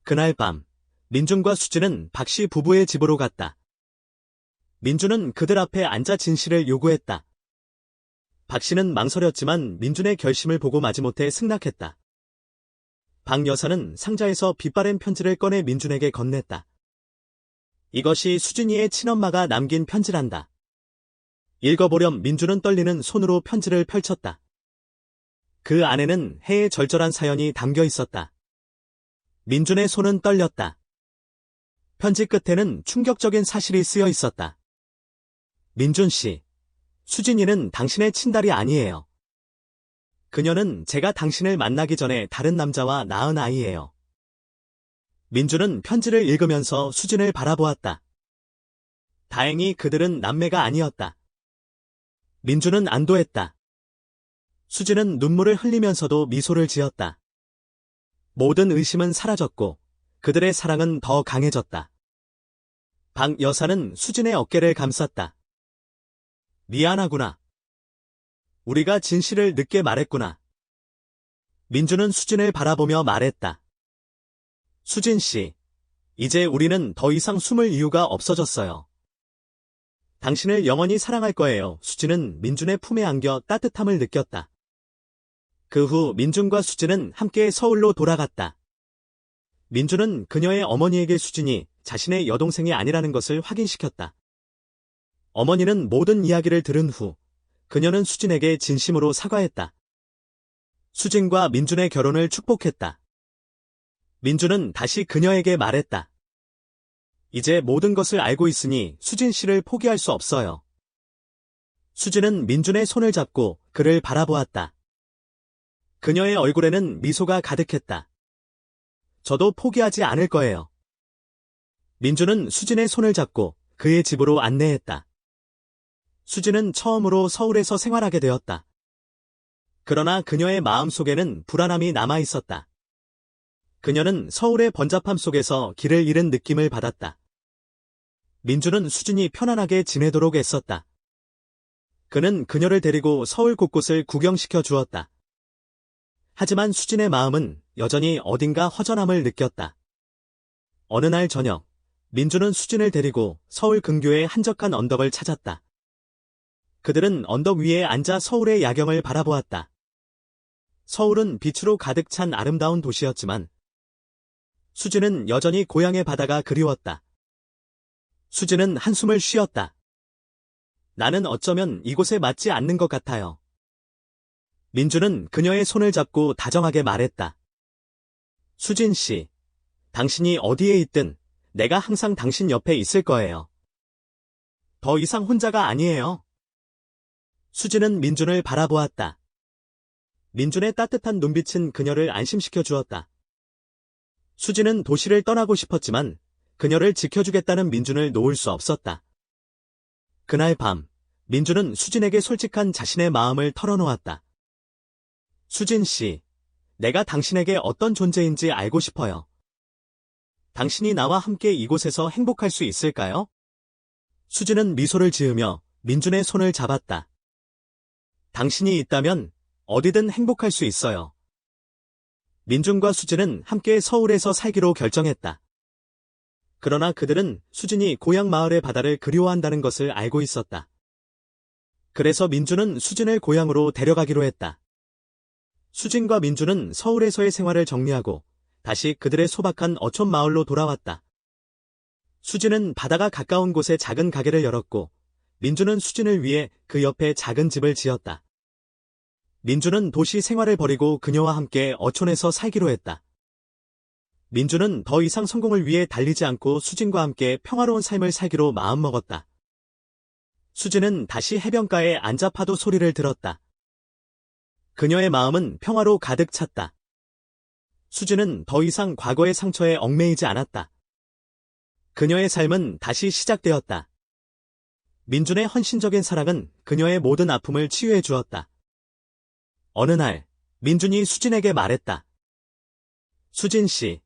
A: 그날 밤, 민준과 수진은 박씨 부부의 집으로 갔다. 민준은 그들 앞에 앉아 진실을 요구했다. 박씨는 망설였지만 민준의 결심을 보고 마지못해 승낙했다. 박 여사는 상자에서 빛바랜 편지를 꺼내 민준에게 건넸다. 이것이 수진이의 친엄마가 남긴 편지란다. 읽어보렴. 민준은 떨리는 손으로 편지를 펼쳤다. 그 안에는 해의 절절한 사연이 담겨 있었다. 민준의 손은 떨렸다. 편지 끝에는 충격적인 사실이 쓰여 있었다. 민준 씨, 수진이는 당신의 친딸이 아니에요. 그녀는 제가 당신을 만나기 전에 다른 남자와 낳은 아이예요. 민준은 편지를 읽으면서 수진을 바라보았다. 다행히 그들은 남매가 아니었다. 민준은 안도했다. 수진은 눈물을 흘리면서도 미소를 지었다. 모든 의심은 사라졌고 그들의 사랑은 더 강해졌다. 박 여사는 수진의 어깨를 감쌌다. 미안하구나. 우리가 진실을 늦게 말했구나. 민준은 수진을 바라보며 말했다. 수진 씨, 이제 우리는 더 이상 숨을 이유가 없어졌어요. 당신을 영원히 사랑할 거예요. 수진은 민준의 품에 안겨 따뜻함을 느꼈다. 그 후 민준과 수진은 함께 서울로 돌아갔다. 민준은 그녀의 어머니에게 수진이 자신의 여동생이 아니라는 것을 확인시켰다. 어머니는 모든 이야기를 들은 후 그녀는 수진에게 진심으로 사과했다. 수진과 민준의 결혼을 축복했다. 민준은 다시 그녀에게 말했다. 이제 모든 것을 알고 있으니 수진 씨를 포기할 수 없어요. 수진은 민준의 손을 잡고 그를 바라보았다. 그녀의 얼굴에는 미소가 가득했다. 저도 포기하지 않을 거예요. 민준은 수진의 손을 잡고 그의 집으로 안내했다. 수진은 처음으로 서울에서 생활하게 되었다. 그러나 그녀의 마음속에는 불안함이 남아있었다. 그녀는 서울의 번잡함 속에서 길을 잃은 느낌을 받았다. 민준은 수진이 편안하게 지내도록 애썼다. 그는 그녀를 데리고 서울 곳곳을 구경시켜 주었다. 하지만 수진의 마음은 여전히 어딘가 허전함을 느꼈다. 어느 날 저녁, 민준은 수진을 데리고 서울 근교의 한적한 언덕을 찾았다. 그들은 언덕 위에 앉아 서울의 야경을 바라보았다. 서울은 빛으로 가득 찬 아름다운 도시였지만 수진은 여전히 고향의 바다가 그리웠다. 수진은 한숨을 쉬었다. 나는 어쩌면 이곳에 맞지 않는 것 같아요. 민준은 그녀의 손을 잡고 다정하게 말했다. 수진 씨, 당신이 어디에 있든 내가 항상 당신 옆에 있을 거예요. 더 이상 혼자가 아니에요. 수진은 민준을 바라보았다. 민준의 따뜻한 눈빛은 그녀를 안심시켜 주었다. 수진은 도시를 떠나고 싶었지만 그녀를 지켜주겠다는 민준을 놓을 수 없었다. 그날 밤, 민준은 수진에게 솔직한 자신의 마음을 털어놓았다. 수진 씨, 내가 당신에게 어떤 존재인지 알고 싶어요. 당신이 나와 함께 이곳에서 행복할 수 있을까요? 수진은 미소를 지으며 민준의 손을 잡았다. 당신이 있다면 어디든 행복할 수 있어요. 민준과 수진은 함께 서울에서 살기로 결정했다. 그러나 그들은 수진이 고향 마을의 바다를 그리워한다는 것을 알고 있었다. 그래서 민준은 수진을 고향으로 데려가기로 했다. 수진과 민준은 서울에서의 생활을 정리하고 다시 그들의 소박한 어촌 마을로 돌아왔다. 수진은 바다가 가까운 곳에 작은 가게를 열었고 민준은 수진을 위해 그 옆에 작은 집을 지었다. 민준은 도시 생활을 버리고 그녀와 함께 어촌에서 살기로 했다. 민준은 더 이상 성공을 위해 달리지 않고 수진과 함께 평화로운 삶을 살기로 마음먹었다. 수진은 다시 해변가에 앉아 파도 소리를 들었다. 그녀의 마음은 평화로 가득 찼다. 수진은 더 이상 과거의 상처에 얽매이지 않았다. 그녀의 삶은 다시 시작되었다. 민준의 헌신적인 사랑은 그녀의 모든 아픔을 치유해 주었다. 어느 날, 민준이 수진에게 말했다. 수진 씨,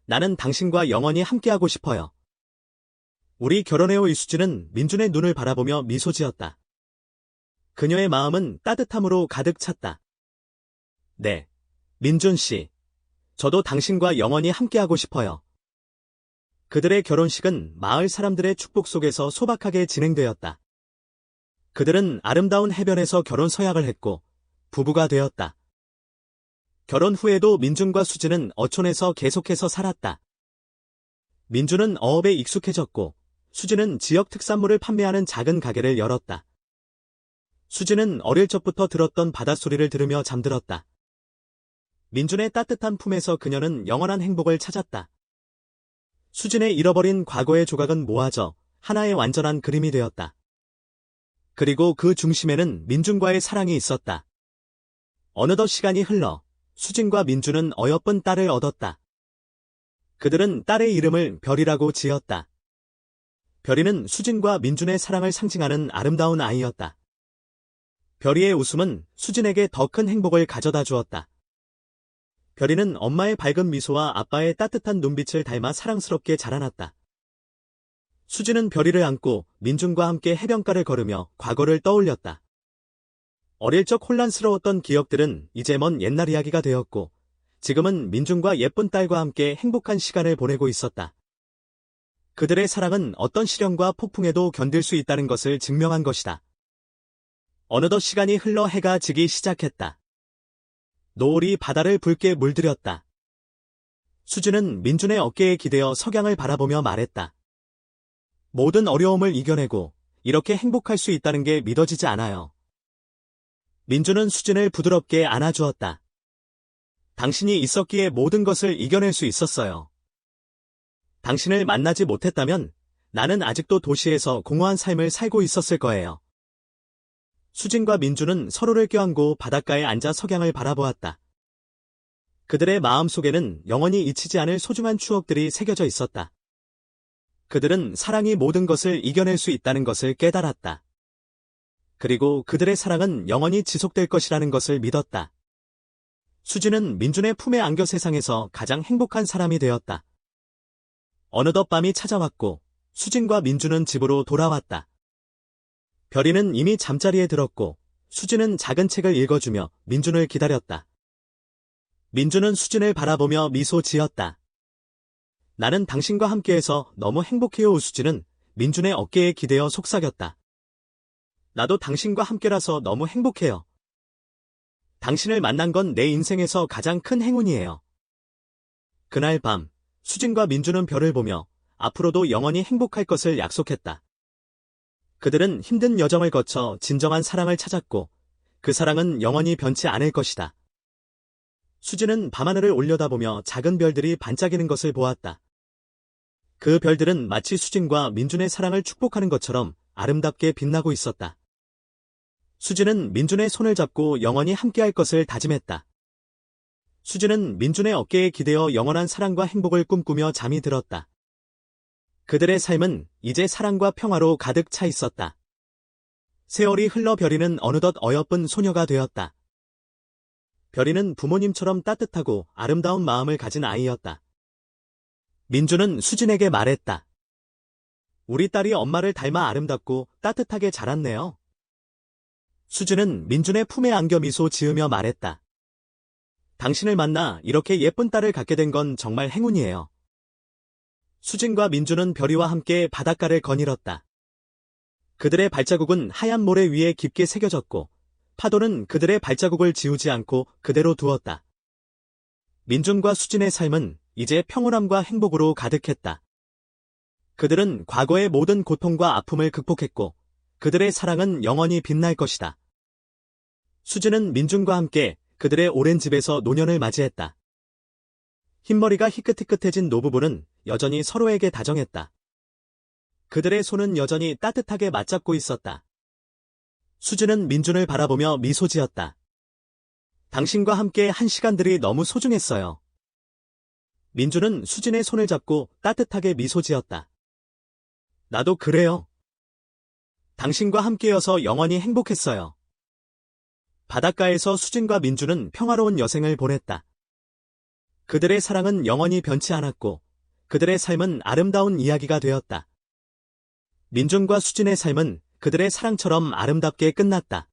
A: 나는 당신과 영원히 함께하고 싶어요. 우리 결혼해요. 이수진은 민준의 눈을 바라보며 미소 지었다. 그녀의 마음은 따뜻함으로 가득 찼다. 네, 민준 씨. 저도 당신과 영원히 함께하고 싶어요. 그들의 결혼식은 마을 사람들의 축복 속에서 소박하게 진행되었다. 그들은 아름다운 해변에서 결혼 서약을 했고 부부가 되었다. 결혼 후에도 민준과 수진은 어촌에서 계속해서 살았다. 민준은 어업에 익숙해졌고 수진은 지역 특산물을 판매하는 작은 가게를 열었다. 수진은 어릴 적부터 들었던 바닷소리를 들으며 잠들었다. 민준의 따뜻한 품에서 그녀는 영원한 행복을 찾았다. 수진의 잃어버린 과거의 조각은 모아져 하나의 완전한 그림이 되었다. 그리고 그 중심에는 민준과의 사랑이 있었다. 어느덧 시간이 흘러 수진과 민준은 어여쁜 딸을 얻었다. 그들은 딸의 이름을 별이라고 지었다. 별이는 수진과 민준의 사랑을 상징하는 아름다운 아이였다. 별이의 웃음은 수진에게 더 큰 행복을 가져다 주었다. 별이는 엄마의 밝은 미소와 아빠의 따뜻한 눈빛을 닮아 사랑스럽게 자라났다. 수진은 별이를 안고 민준과 함께 해변가를 걸으며 과거를 떠올렸다. 어릴 적 혼란스러웠던 기억들은 이제 먼 옛날 이야기가 되었고 지금은 민준과 예쁜 딸과 함께 행복한 시간을 보내고 있었다. 그들의 사랑은 어떤 시련과 폭풍에도 견딜 수 있다는 것을 증명한 것이다. 어느덧 시간이 흘러 해가 지기 시작했다. 노을이 바다를 붉게 물들였다. 수진은 민준의 어깨에 기대어 석양을 바라보며 말했다. 모든 어려움을 이겨내고 이렇게 행복할 수 있다는 게 믿어지지 않아요. 민준은 수진을 부드럽게 안아주었다. 당신이 있었기에 모든 것을 이겨낼 수 있었어요. 당신을 만나지 못했다면 나는 아직도 도시에서 공허한 삶을 살고 있었을 거예요. 수진과 민준은 서로를 껴안고 바닷가에 앉아 석양을 바라보았다. 그들의 마음속에는 영원히 잊히지 않을 소중한 추억들이 새겨져 있었다. 그들은 사랑이 모든 것을 이겨낼 수 있다는 것을 깨달았다. 그리고 그들의 사랑은 영원히 지속될 것이라는 것을 믿었다. 수진은 민준의 품에 안겨 세상에서 가장 행복한 사람이 되었다. 어느덧 밤이 찾아왔고 수진과 민준은 집으로 돌아왔다. 별이는 이미 잠자리에 들었고 수진은 작은 책을 읽어주며 민준을 기다렸다. 민준은 수진을 바라보며 미소 지었다. 나는 당신과 함께해서 너무 행복해요. 수진은 민준의 어깨에 기대어 속삭였다. 나도 당신과 함께라서 너무 행복해요. 당신을 만난 건 내 인생에서 가장 큰 행운이에요. 그날 밤 수진과 민준은 별을 보며 앞으로도 영원히 행복할 것을 약속했다. 그들은 힘든 여정을 거쳐 진정한 사랑을 찾았고 그 사랑은 영원히 변치 않을 것이다. 수진은 밤하늘을 올려다보며 작은 별들이 반짝이는 것을 보았다. 그 별들은 마치 수진과 민준의 사랑을 축복하는 것처럼 아름답게 빛나고 있었다. 수지는 민준의 손을 잡고 영원히 함께할 것을 다짐했다. 수지는 민준의 어깨에 기대어 영원한 사랑과 행복을 꿈꾸며 잠이 들었다. 그들의 삶은 이제 사랑과 평화로 가득 차 있었다. 세월이 흘러 별이는 어느덧 어여쁜 소녀가 되었다. 별이는 부모님처럼 따뜻하고 아름다운 마음을 가진 아이였다. 민준은 수진에게 말했다. 우리 딸이 엄마를 닮아 아름답고 따뜻하게 자랐네요. 수진은 민준의 품에 안겨 미소 지으며 말했다. 당신을 만나 이렇게 예쁜 딸을 갖게 된 건 정말 행운이에요. 수진과 민준은 별이와 함께 바닷가를 거닐었다. 그들의 발자국은 하얀 모래 위에 깊게 새겨졌고 파도는 그들의 발자국을 지우지 않고 그대로 두었다. 민준과 수진의 삶은 이제 평온함과 행복으로 가득했다. 그들은 과거의 모든 고통과 아픔을 극복했고 그들의 사랑은 영원히 빛날 것이다. 수진은 민준과 함께 그들의 오랜 집에서 노년을 맞이했다. 흰머리가 희끗희끗해진 노부부는 여전히 서로에게 다정했다. 그들의 손은 여전히 따뜻하게 맞잡고 있었다. 수진은 민준을 바라보며 미소 지었다. 당신과 함께 한 시간들이 너무 소중했어요. 민준은 수진의 손을 잡고 따뜻하게 미소 지었다. 나도 그래요. 당신과 함께여서 영원히 행복했어요. 바닷가에서 수진과 민준은 평화로운 여생을 보냈다. 그들의 사랑은 영원히 변치 않았고 그들의 삶은 아름다운 이야기가 되었다. 민준과 수진의 삶은 그들의 사랑처럼 아름답게 끝났다.